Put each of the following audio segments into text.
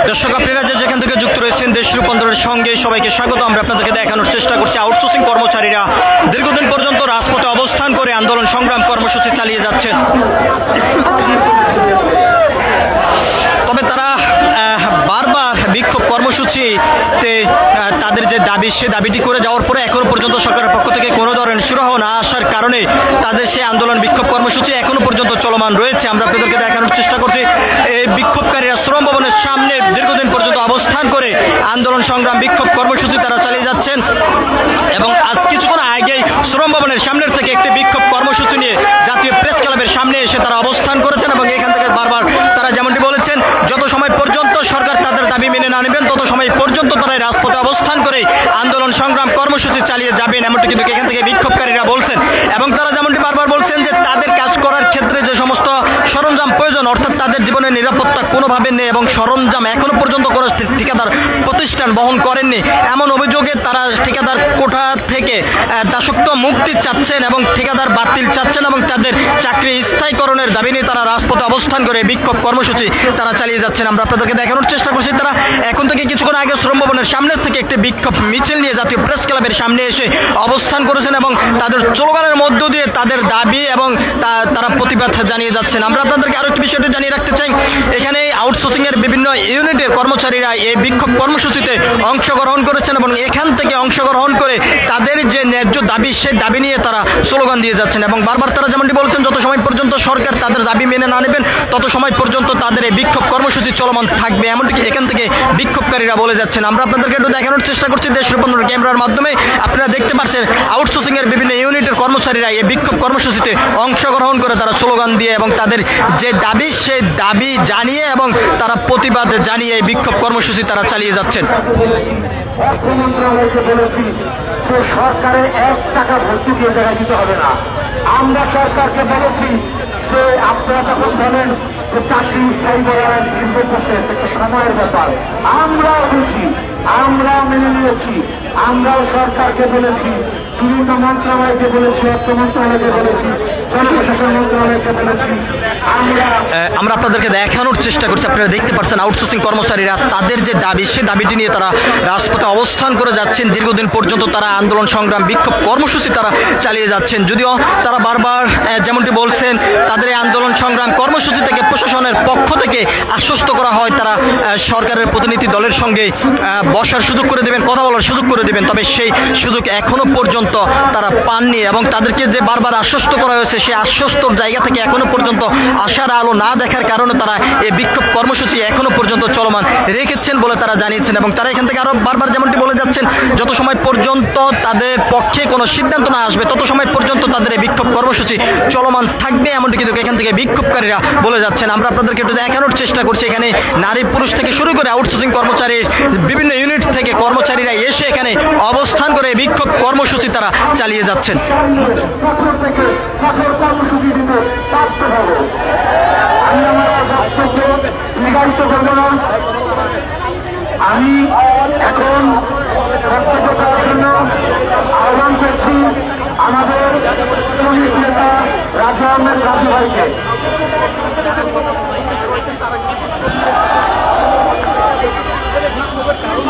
দর্শক আপনারা যেখান থেকে যুক্ত রয়েছেন দেশ রূপান্তরের সঙ্গে সবাইকে স্বাগত। আমরা আপনাদেরকে দেখানোর চেষ্টা করছি আউটসোর্সিং কর্মচারীরা দীর্ঘদিন পর্যন্ত রাজপথে অবস্থান করে আন্দোলন সংগ্রাম কর্মসূচি চালিয়ে যাচ্ছেন। তবে তারা বারবার বিক্ষোভ কর্মসূচিতে তাদের যে দাবি সে দাবিটি করে যাওয়ার পরে এখনো পর্যন্ত সরকারের পক্ষ থেকে কোনো ধরনের সুরাহা না আসার কারণে তাদের সেই আন্দোলন বিক্ষোভ কর্মসূচি এখনো পর্যন্ত চলমান রয়েছে। আমরা আপনাদেরকে দেখানোর চেষ্টা করছি এই বিক্ষোভকারীরা শ্রম ভবনের সামনে দীর্ঘদিন পর্যন্ত অবস্থান করে আন্দোলন সংগ্রাম বিক্ষোভ কর্মসূচি তারা চালিয়ে যাচ্ছেন এবং আজ কিছুক্ষণ আগেই শ্রম ভবনের সামনের থেকে একটি বিক্ষোভ কর্মসূচি নিয়ে জাতীয় প্রেস ক্লাবের সামনে এসে তারা অবস্থান করেছেন এবং এখান থেকে বারবার তারা যেমনটি বলেছেন যত সময় পর্যন্ত সরকার তাদের দাবি মেনে না নেবেন তত সময় পর্যন্ত তারা রাজপথে অবস্থান করে আন্দোলন সংগ্রাম কর্মসূচি চালিয়ে যাবেন এমনটি কিন্তু এখান থেকে বিক্ষোভকারীরা বলছেন। এবং তারা যেমনটি বারবার বলছেন যে তাদের কাজ করার ক্ষেত্রে যে সমস্ত সরঞ্জাম প্রয়োজন অর্থাৎ তাদের জীবনের নিরাপত্তা কোনোভাবে নেই এবং সরঞ্জাম এখনো পর্যন্ত কোনো ঠিকাদার প্রতিষ্ঠান বহন করেননি এমন অভিযোগে তারা ঠিকাদার কোঠা থেকে দাসত্ব মুক্তি চাচ্ছেন এবং ঠিকাদার বাতিল চাচ্ছেন এবং তাদের চাকরি স্থায়ীকরণের দাবি নিয়ে তারা রাজপথে অবস্থান করে বিক্ষোভ কর্মসূচি তারা চালিয়ে যাচ্ছেন। আমরা আপনাদেরকে দেখানোর চেষ্টা করছি তারা এখন থেকে কিছুক্ষণ আগে শ্রম ভবনের সামনে থেকে একটি বিক্ষোভ মিছিল নিয়ে জাতীয় প্রেস ক্লাবের সামনে এসে অবস্থান করেছেন এবং তাদের স্লোগানের মধ্য দিয়ে তাদের দাবি এবং তারা প্রতিবাদ জানিয়ে যাচ্ছেন। আমরা আপনাদেরকে আরো একটি বিষয়টি জানিয়ে রাখতে চাই, এখানে আউটসোর্সিং এর বিভিন্ন ইউনিটের কর্মচারীরা এই বিক্ষোভ কর্মসূচিতে অংশগ্রহণ করেছেন এবং এখান থেকে অংশগ্রহণ করে তাদের যে ন্যায্য দাবি সেই দাবি নিয়ে তারা স্লোগান দিয়ে যাচ্ছেন এবং বারবার তারা যেমনটি বলছেন যত সময় পর্যন্ত সরকার তাদের দাবি মেনে না নেবেন তত সময় পর্যন্ত তাদের এই বিক্ষোভ কর্মসূচি চলমান থাকবে এমনটি এখান থেকে বিক্ষোভকারীরা বলে যাচ্ছেন। আমরা আপনাদেরকে একটু দেখানোর চেষ্টা করছি দেশ রূপান্তর ক্যামেরার মাধ্যমে। আপনারা দেখতে পাচ্ছেন আউটসোর্সিং এর বিভিন্ন ইউনিটের কর্মচারীরা এই বিক্ষোভ কর্মসূচিতে অংশগ্রহণ করে তারা স্লোগান দিয়ে এবং তাদের যে দাবি সেই দাবি জানিয়ে এবং তারা প্রতিবাদ জানিয়ে এই বিক্ষোভ কর্মসূচি তারা চালিয়ে যাচ্ছেন। সরকারের 1 টাকা ভর্তুকি জায়গায় দিতে হবে না। আমরা সরকারকে বলেছি যে আপনারা যখন বলেন যে চাকরি স্থায়ী করার নির্ভর করতে একটা সময়ের ব্যাপার আমরাও বুঝি, আমরা মেনে নিয়েছি। আমরাও সরকারকে বলেছি, বিভিন্ন মন্ত্রণালয়কে বলেছি, অর্থ মন্ত্রণালয়কে বলেছি, জনপ্রশাসন মন্ত্রণালয়কে বলেছি। আমরা আপনাদেরকে দেখানোর চেষ্টা করছি, আপনারা দেখতে পাচ্ছেন আউটসোর্সিং কর্মচারীরা তাদের যে দাবি সেই দাবিটি নিয়ে তারা রাজপথে অবস্থান করে যাচ্ছেন। দীর্ঘদিন পর্যন্ত তারা আন্দোলন সংগ্রাম বিক্ষোভ কর্মসূচি তারা চালিয়ে যাচ্ছেন। যদিও তারা বারবার যেমনটি বলছেন তাদের এই আন্দোলন সংগ্রাম কর্মসূচি থেকে প্রশাসনের পক্ষ থেকে আশ্বস্ত করা হয় তারা সরকারের প্রতিনিধি দলের সঙ্গে বসার সুযোগ করে দেবেন, কথা বলার সুযোগ করে দেবেন, তবে সেই সুযোগ এখনো পর্যন্ত তারা পাননি এবং তাদেরকে যে বারবার আশ্বস্ত করা হয়েছে সেই আশ্বস্তর জায়গা থেকে এখনো পর্যন্ত আশার আলো না দেখার কারণে তারা এই বিক্ষোভ কর্মসূচি এখনো পর্যন্ত চলমান রেখেছেন বলে তারা জানিয়েছেন এবং তারা এখান থেকে আরো বারবার যেমনটি বলে যাচ্ছেন যত সময় পর্যন্ত তাদের পক্ষে কোনো সিদ্ধান্ত না আসবে তত সময় পর্যন্ত তাদের এই বিক্ষোভ কর্মসূচি চলমান থাকবে এমনটি কিন্তু এখান থেকে বিক্ষোভকারীরা বলে যাচ্ছেন। আমরা আপনাদেরকে একটু দেখানোর চেষ্টা করছি এখানে নারী পুরুষ থেকে শুরু করে আউটসোর্সিং কর্মচারীর বিভিন্ন ইউনিট থেকে কর্মচারীরা এসে এখানে অবস্থান করে বিক্ষোভ কর্মসূচি তারা চালিয়ে যাচ্ছেন। আমি এখন বক্তব্য দেওয়ার জন্য আহ্বান করছি আমাদের শ্রমিক নেতা রাজু আহমেদ রাজু ভাইকে।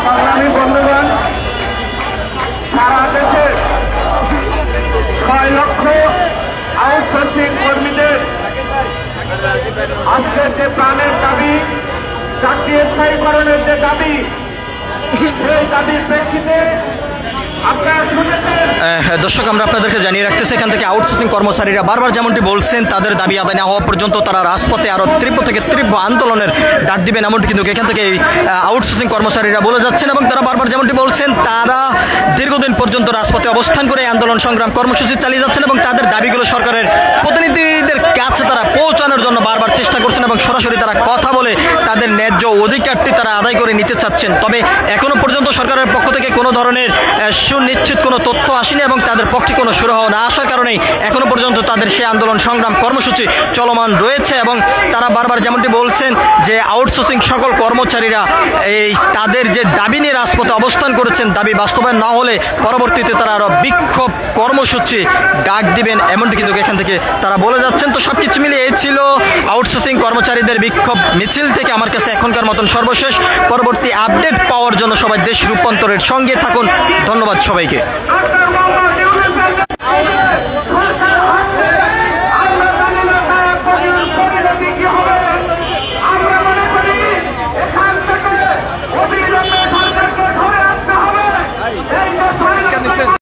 সংগ্রামী বন্ধুগণ, সারা দেশে 6 লক্ষ আউটসোর্সিং কর্মীদের আজকের যে প্রাণের দাবি চাকরি স্থায়ীকরণের যে দাবি সেই দাবির প্রেক্ষিতে দর্শক আমরা আপনাদেরকে জানিয়ে রাখতেছি এখান থেকে আউটসোর্সিং কর্মচারীরা বারবার যেমনটি বলছেন তাদের দাবি আদায় না হওয়া পর্যন্ত তারা রাজপথে আরো তীব্র থেকে তীব্র আন্দোলনের ডাক দিবেন এমনটি কিন্তু এখান থেকে আউটসোর্সিং কর্মচারীরা বলে যাচ্ছেন এবং তারা বারবার যেমনটি বলছেন তারা দীর্ঘদিন পর্যন্ত রাজপথে অবস্থান করে আন্দোলন সংগ্রাম কর্মসূচি চালিয়ে যাচ্ছেন এবং তাদের দাবিগুলো সরকারের প্রতিনিধিদের কাছে তারা পৌঁছানোর জন্য বারবার চেষ্টা করছেন এবং সরাসরি তারা কথা বলে তাদের ন্যায্য অধিকারটি তারা আদায় করে নিতে চাচ্ছেন। তবে এখনো পর্যন্ত সরকারের পক্ষ থেকে কোনো ধরনের সুনিশ্চিত কোনো তথ্য আসেনি এবং তাদের পক্ষে কোনো সুরাহা না আসার কারণেই এখনো পর্যন্ত তাদের সেই আন্দোলন সংগ্রাম কর্মসূচি চলমান রয়েছে এবং তারা বারবার যেমনটি বলছেন যে আউটসোর্সিং সকল কর্মচারীরা এই তাদের যে দাবি নিয়ে রাজপথে অবস্থান করেছেন, দাবি বাস্তবায়ন না হলে পরবর্তীতে তারা আরও বিক্ষোভ কর্মসূচি ডাক দিবেন, এমনটি কিন্তু এখান থেকে তারা বলে যাচ্ছেন। তো সব কিছু মিলিয়ে এই ছিল আউটসোর্সিং কর্মচারীদের বিক্ষোভ মিছিল থেকে আমার কাছে এখনকার মতন সর্বশেষ। পরবর্তী আপডেট পাওয়ার জন্য সবাই দেশ রূপান্তরের সঙ্গে থাকুন। ধন্যবাদ সবাইকে।